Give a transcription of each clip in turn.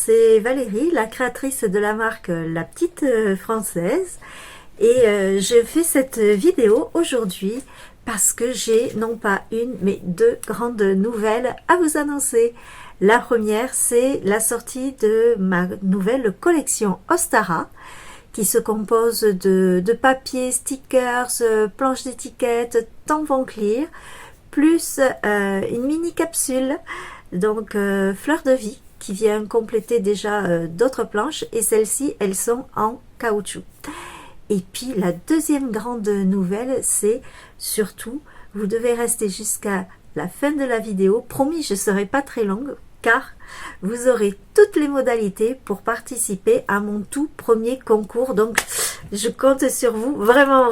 c'est Valérie, la créatrice de la marque La Petite Française, et je fais cette vidéo aujourd'hui parce que j'ai non pas une mais deux grandes nouvelles à vous annoncer. La première, c'est la sortie de ma nouvelle collection Ostara qui se compose de papier, stickers, planches d'étiquettes, tampons clear, plus une mini capsule, donc fleur de vie, qui vient compléter déjà d'autres planches, et celles-ci, elles sont en caoutchouc. Et puis la deuxième grande nouvelle, c'est surtout, vous devez rester jusqu'à la fin de la vidéo, promis je ne serai pas très longue, car vous aurez toutes les modalités pour participer à mon tout premier concours, donc je compte sur vous, vraiment.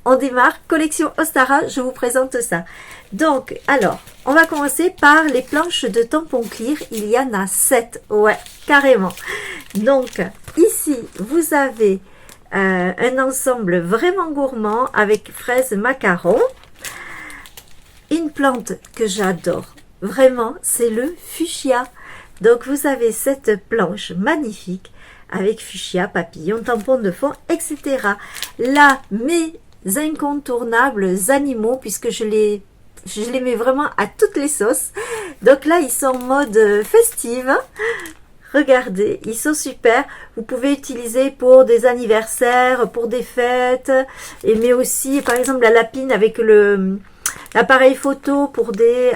On démarre, collection Ostara, je vous présente ça. Donc, alors, on va commencer par les planches de tampons clear. Il y en a 7, ouais, carrément. Donc, ici, vous avez un ensemble vraiment gourmand avec fraises macaron. Une plante que j'adore, vraiment, c'est le fuchsia. Donc, vous avez cette planche magnifique avec fuchsia, papillon, tampon de fond, etc. Là, mes incontournables animaux, puisque je les mets vraiment à toutes les sauces. Donc là, ils sont en mode festive. Regardez, ils sont super. Vous pouvez utiliser pour des anniversaires, pour des fêtes, mais aussi, par exemple, la lapine avec l'appareil photo pour des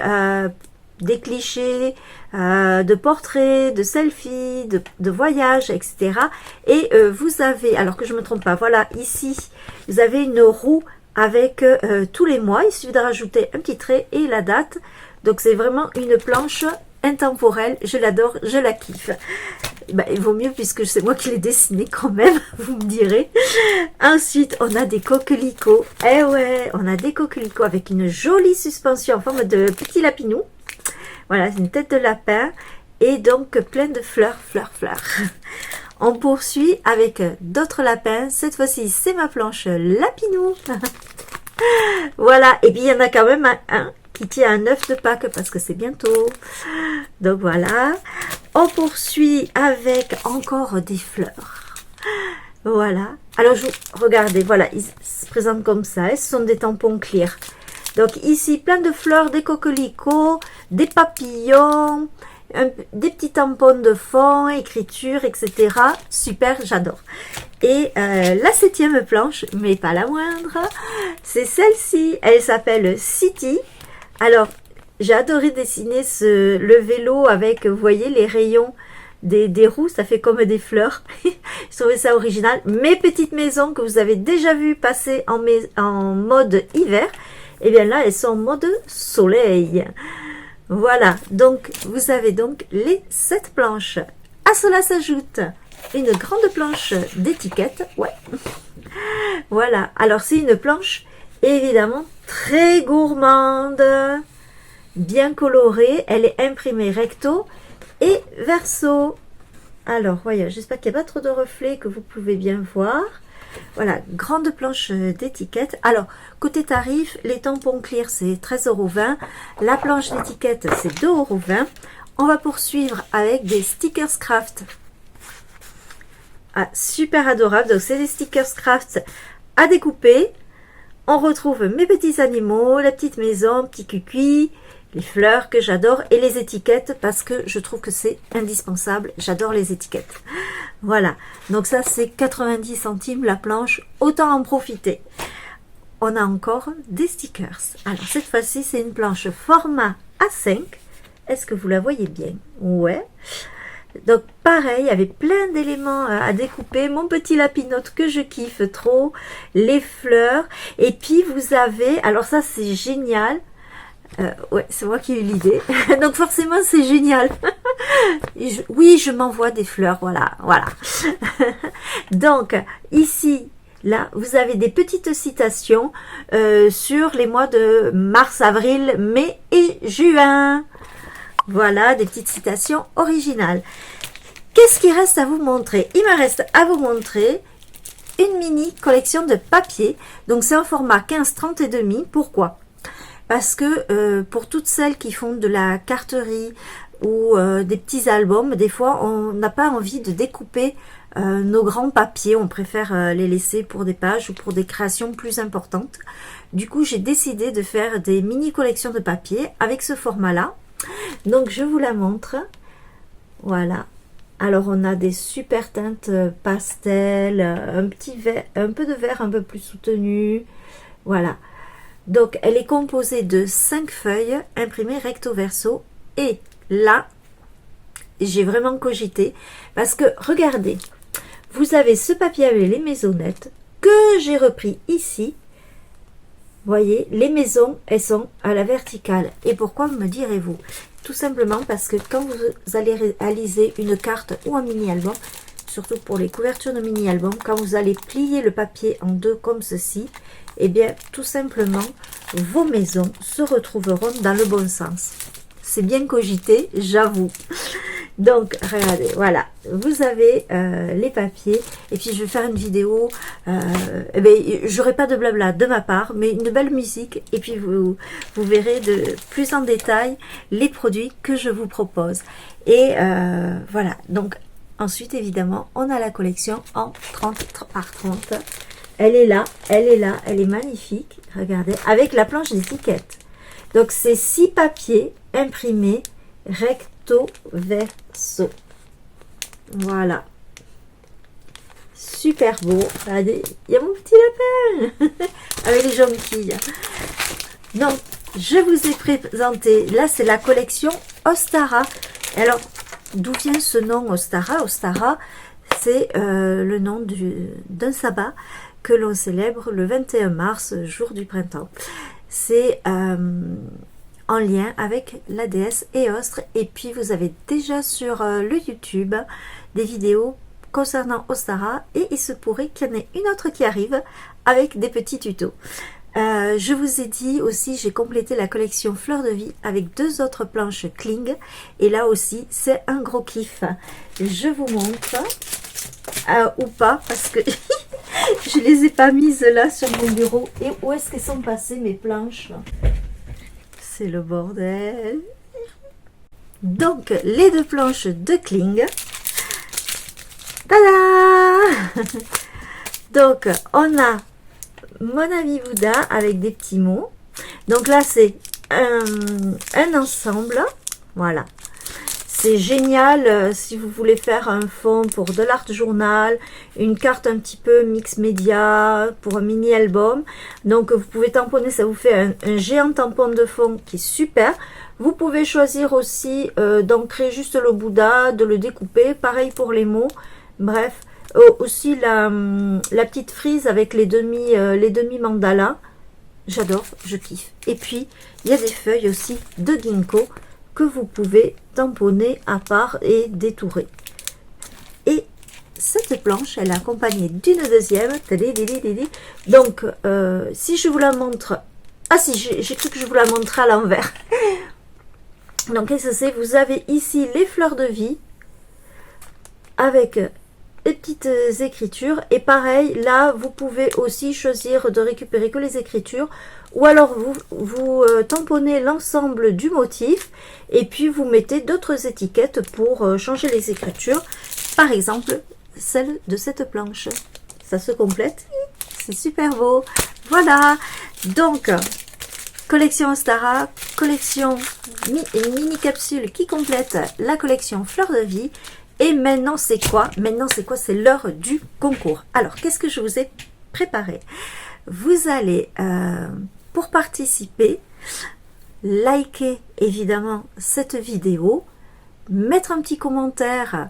clichés, de portraits, de selfies, de voyages, etc. Et vous avez, alors que je ne me trompe pas, voilà, ici, vous avez une roue avec tous les mois. Il suffit de rajouter un petit trait et la date. Donc, c'est vraiment une planche intemporelle. Je l'adore, je la kiffe. Ben, il vaut mieux puisque c'est moi qui l'ai dessiné quand même, vous me direz. Ensuite, on a des coquelicots. Eh ouais, on a des coquelicots avec une jolie suspension en forme de petit lapinou. Voilà, c'est une tête de lapin et donc plein de fleurs. On poursuit avec d'autres lapins. Cette fois-ci, c'est ma planche lapinou. Voilà, et puis il y en a quand même un qui tient un œuf de Pâques parce que c'est bientôt. Donc voilà, on poursuit avec encore des fleurs. Voilà, alors regardez, voilà, ils se présentent comme ça. Ce sont des tampons clear. Donc ici, plein de fleurs, des coquelicots, des papillons, des petits tampons de fond, écriture, etc. Super, j'adore. Et la 7e planche, mais pas la moindre, c'est celle-ci. Elle s'appelle City. Alors, j'ai adoré dessiner le vélo avec, vous voyez, les rayons des roues, ça fait comme des fleurs. Je trouvais ça original. Mes petites maisons que vous avez déjà vues passer en mode hiver, et bien là, elles sont en mode soleil. Voilà, donc vous avez donc les 7 planches. À cela s'ajoute une grande planche d'étiquette. Ouais. Voilà, alors c'est une planche évidemment très gourmande, bien colorée. Elle est imprimée recto et verso. Alors, voyez, j'espère qu'il n'y a pas trop de reflets, que vous pouvez bien voir. Voilà, grande planche d'étiquette. Alors, côté tarif, les tampons clear, c'est 13,20 €. La planche d'étiquette, c'est 2,20 €. On va poursuivre avec des stickers craft. Ah, super adorable. Donc, c'est des stickers craft à découper. On retrouve mes petits animaux, la petite maison, petit cucuy, les fleurs que j'adore et les étiquettes parce que je trouve que c'est indispensable. J'adore les étiquettes. Voilà, donc ça c'est 90 centimes la planche, autant en profiter. On a encore des stickers. Alors cette fois-ci c'est une planche format A5. Est-ce que vous la voyez bien? Ouais. Donc pareil, avec plein d'éléments à découper. Mon petit lapinote que je kiffe trop, les fleurs. Et puis vous avez, alors ça c'est génial. Ouais, c'est moi qui ai eu l'idée. Donc forcément, c'est génial. Oui, je m'envoie des fleurs, voilà. Donc, ici, là, vous avez des petites citations sur les mois de mars, avril, mai et juin. Voilà, des petites citations originales. Qu'est-ce qu'il reste à vous montrer? Il me reste à vous montrer une mini collection de papier. Donc, c'est un format 15-30 et demi. Pourquoi? Parce que pour toutes celles qui font de la carterie ou des petits albums. Des fois, on n'a pas envie de découper nos grands papiers, on préfère les laisser pour des pages ou pour des créations plus importantes. Du coup, j'ai décidé de faire des mini collections de papier avec ce format-là. Donc, je vous la montre. Voilà. Alors, on a des super teintes pastel, un petit vert, un peu de vert un peu plus soutenu. Voilà. Donc, elle est composée de 5 feuilles imprimées recto verso. Et là, j'ai vraiment cogité parce que, regardez, vous avez ce papier avec les maisonnettes que j'ai repris ici. Vous voyez, les maisons, elles sont à la verticale. Et pourquoi, me direz-vous? Tout simplement parce que quand vous allez réaliser une carte ou un mini-album, surtout pour les couvertures de mini-album, quand vous allez plier le papier en deux comme ceci, eh bien, tout simplement, vos maisons se retrouveront dans le bon sens. C'est bien cogité, j'avoue. Donc, regardez, voilà, vous avez les papiers, et puis je vais faire une vidéo, eh bien, j'aurai pas de blabla de ma part, mais une belle musique, et puis vous verrez de plus en détail les produits que je vous propose. Et voilà, donc ensuite, évidemment, on a la collection en 30 par 30. Elle est là, elle est là, elle est magnifique, regardez, avec la planche d'étiquette. Donc, c'est 6 papiers imprimés recto verso. Voilà. Super beau. Regardez, il y a mon petit lapin avec les jonquilles. Donc, je vous ai présenté, là, c'est la collection Ostara. Alors, d'où vient ce nom Ostara? Ostara, c'est le nom d'un sabbat que l'on célèbre le 21 mars, jour du printemps. C'est en lien avec la déesse Eostre. Et puis vous avez déjà sur le YouTube des vidéos concernant Ostara, et il se pourrait qu'il y en ait une autre qui arrive avec des petits tutos. Je vous ai dit aussi, j'ai complété la collection Fleurs de Vie avec 2 autres planches Kling, et là aussi c'est un gros kiff. Je vous montre ou pas, parce que je les ai pas mises là sur mon bureau. Et où est-ce qu'elles sont passées mes planches? C'est le bordel. Donc, les 2 planches de Kling. Tada! Donc, on a mon ami Bouddha avec des petits mots. Donc là, c'est un ensemble. Voilà. C'est génial si vous voulez faire un fond pour de l'art journal, une carte un petit peu mix média, pour un mini album. Donc vous pouvez tamponner, ça vous fait un géant tampon de fond qui est super. Vous pouvez choisir aussi d'ancrer juste le Bouddha, de le découper, pareil pour les mots. Bref, aussi la petite frise avec les demi mandalas. J'adore, je kiffe. Et puis, il y a des feuilles aussi de ginkgo que vous pouvez tamponner à part et détourer. Et cette planche, elle est accompagnée d'une deuxième. Donc, si je vous la montre... Ah si, j'ai cru que je vous la montrais à l'envers. Donc, qu'est-ce que c'est? Vous avez ici les fleurs de vie avec les petites écritures. Et pareil, là, vous pouvez aussi choisir de récupérer que les écritures. Ou alors, vous tamponnez l'ensemble du motif et puis vous mettez d'autres étiquettes pour changer les écritures. Par exemple, celle de cette planche. Ça se complète. C'est super beau. Voilà. Donc, collection Ostara, collection mini capsule qui complète la collection Fleurs de Vie. Et maintenant, c'est quoi? Maintenant, c'est quoi? C'est l'heure du concours. Alors, qu'est-ce que je vous ai préparé? Vous allez, pour participer, liker évidemment cette vidéo, mettre un petit commentaire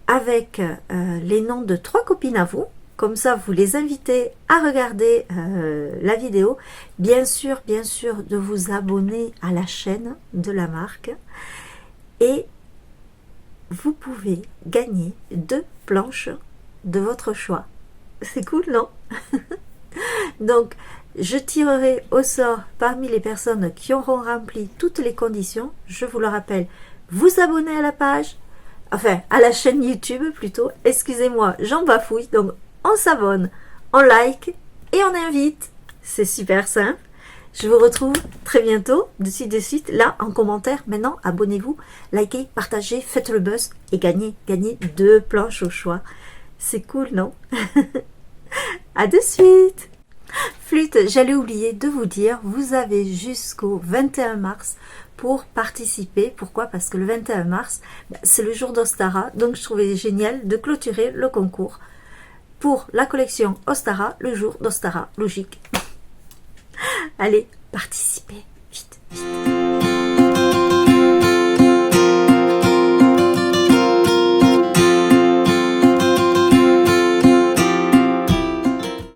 avec les noms de 3 copines à vous. Comme ça, vous les invitez à regarder la vidéo. Bien sûr, de vous abonner à la chaîne de la marque. Et vous pouvez gagner 2 planches de votre choix. C'est cool, non? Donc, je tirerai au sort parmi les personnes qui auront rempli toutes les conditions. Je vous le rappelle, vous abonner à la page, enfin, à la chaîne YouTube plutôt. Excusez-moi, j'en bafouille. Donc, on s'abonne, on like et on invite. C'est super simple. Je vous retrouve très bientôt, de suite, là, en commentaire. Maintenant, abonnez-vous, likez, partagez, faites le buzz et gagnez 2 planches au choix. C'est cool, non? À de suite. Flûte, j'allais oublier de vous dire, vous avez jusqu'au 21 mars pour participer. Pourquoi? Parce que le 21 mars, c'est le jour d'Ostara, donc je trouvais génial de clôturer le concours pour la collection Ostara, le jour d'Ostara, logique. Allez, participez, vite, vite.